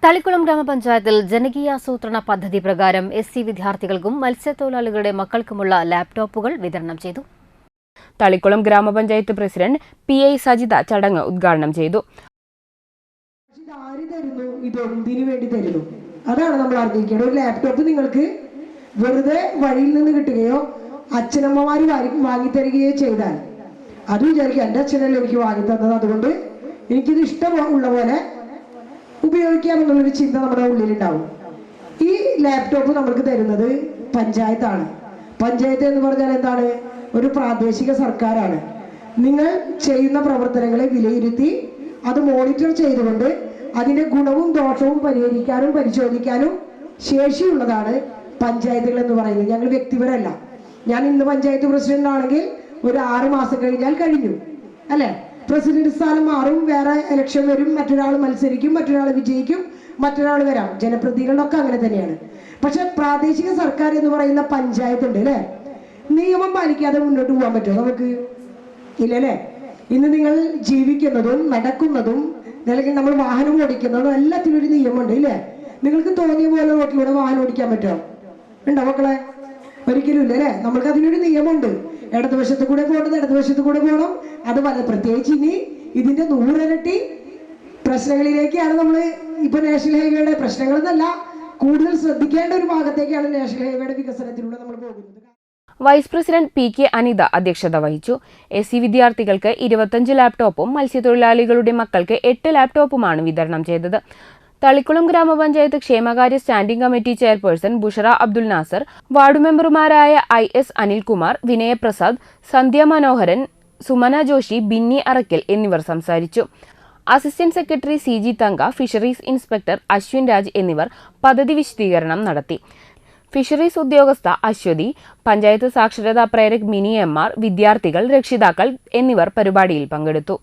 തളിക്കുളം ഗ്രാമപഞ്ചായത്തിൽ ജനകീയാസൂത്രണ പദ്ധതി പ്രകാരം എസ്.സി വിദ്യാർത്ഥികൾക്കും മത്സ്യത്തൊഴിലാളികളുടെ മക്കൾക്കുമുള്ള ലാപ്ടോപ്പുകൾ വിതരണം ചെയ്തു. തളിക്കുളം ഗ്രാമപഞ്ചായത്ത് പ്രസിഡന്റ് പി.ഐ. സജിത ചടങ്ങ് ഉദ്ഘാടനം ചെയ്തു. അതാണ് നമ്മൾ അറിഞ്ഞിരിക്കേണ്ടത്. ഒരു ലാപ്ടോപ്പ് നിങ്ങൾക്ക് വെറുതെ വഴിയിൽ നിന്ന് കിട്ടുകയോ അച്ഛനമ്മമാർ വാങ്ങിത്തരികയോ ചെയ്താൽ അത് വിചാരിക്കും എൻ്റെ അച്ഛനല്ലേ എനിക്ക് വാങ്ങി തന്നത്, അതുകൊണ്ട് എനിക്കിത് ഇഷ്ടമുള്ള പോലെ ഉപയോഗിക്കാമെന്നുള്ളൊരു ചിന്ത നമ്മുടെ ഉള്ളിലുണ്ടാവും. ഈ ലാപ്ടോപ്പ് നമുക്ക് തരുന്നത് പഞ്ചായത്താണ്. പഞ്ചായത്ത് എന്ന് പറഞ്ഞാൽ എന്താണ്? ഒരു പ്രാദേശിക സർക്കാരാണ്. നിങ്ങൾ ചെയ്യുന്ന പ്രവർത്തനങ്ങളെ വിലയിരുത്തി അത് മോണിറ്റർ ചെയ്തുകൊണ്ട് അതിന്റെ ഗുണവും ദോഷവും പരിഹരിക്കാനും പരിശോധിക്കാനും ശേഷിയുള്ളതാണ് പഞ്ചായത്തുകൾ എന്ന് പറയുന്നത്. ഞങ്ങൾ വ്യക്തിപരമല്ല. ഞാൻ ഇന്ന് പഞ്ചായത്ത് പ്രസിഡന്റ് ആണെങ്കിൽ ഒരു 6 മാസം കഴിഞ്ഞാൽ കഴിഞ്ഞു അല്ലെ? പ്രസിഡന്റ് സ്ഥാനം മാറും, വേറെ ഇലക്ഷൻ വരും, മറ്റൊരാൾ മത്സരിക്കും, മറ്റൊരാൾ വിജയിക്കും, മറ്റൊരാൾ വരാം. ജനപ്രതിനിധികളൊക്കെ അങ്ങനെ തന്നെയാണ്. പക്ഷെ പ്രാദേശിക സർക്കാർ എന്ന് പറയുന്ന പഞ്ചായത്ത് ഉണ്ട് അല്ലെ? നിയമം പാലിക്കാതെ മുന്നോട്ട് പോകാൻ പറ്റുമോ നമുക്ക്? ഇല്ലല്ലേ? ഇന്ന് നിങ്ങൾ ജീവിക്കുന്നതും നടക്കുന്നതും അല്ലെങ്കിൽ നമ്മൾ വാഹനം ഓടിക്കുന്നതും എല്ലാത്തിനും ഒരു നിയമമുണ്ട് ഇല്ലേ? നിങ്ങൾക്ക് തോന്നിയ പോലെ റോട്ടിലൂടെ വാഹനം ഓടിക്കാൻ പറ്റുമോ? ഉണ്ടോ മക്കളെ? ഒരിക്കലും ഇല്ല അല്ലെ? നമ്മൾക്ക് അതിനൊരു നിയമമുണ്ട്. ഇടതുവശത്ത് കൂടെ പോകണം, ഇടതുവശത്ത് കൂടെ പോകണം. അത് പ്രത്യേകിച്ച് ഇനി ഇതിന്റെ 100 ഇരട്ടി പ്രശ്നങ്ങളിലേക്കാണ് നമ്മൾ ഇപ്പൊ നാഷണൽ ഹൈവേയുടെ പ്രശ്നങ്ങളെന്നല്ല, കൂടുതൽ ശ്രദ്ധിക്കേണ്ട ഒരു ഭാഗത്തേക്കാണ് നാഷണൽ ഹൈവേയുടെ വികസനത്തിലൂടെ നമ്മൾ പോകുന്നത്. Vice president P K. അനിത അധ്യക്ഷത വഹിച്ചു. എസ്.സി വിദ്യാർത്ഥികൾക്ക് 25 ലാപ്ടോപ്പും മത്സ്യത്തൊഴിലാളികളുടെ മക്കൾക്ക് 8 ലാപ്ടോപ്പുമാണ് വിതരണം ചെയ്തത്. തളിക്കുളം ഗ്രാമപഞ്ചായത്ത് ക്ഷേമകാര്യ standing committee chairperson Bushara Abdul Nasar, ward മെമ്പർമാരായ I.S. അനിൽകുമാർ, വിനയപ്രസാദ്, സന്ധ്യ മനോഹരൻ, സുമന ജോഷി, ബിന്നി അറക്കൽ എന്നിവർ സംസാരിച്ചു. Assistant secretary C.G. തങ്ക, ഫിഷറീസ് ഇൻസ്പെക്ടർ അശ്വിൻ രാജ് എന്നിവർ പദ്ധതി വിശദീകരണം നടത്തി. ഫിഷറീസ് ഉദ്യോഗസ്ഥ അശ്വതി, പഞ്ചായത്ത് സാക്ഷരതാ പ്രേരക് മിനി M.R, വിദ്യാർത്ഥികൾ, രക്ഷിതാക്കൾ എന്നിവർ പരിപാടിയിൽ പങ്കെടുത്തു.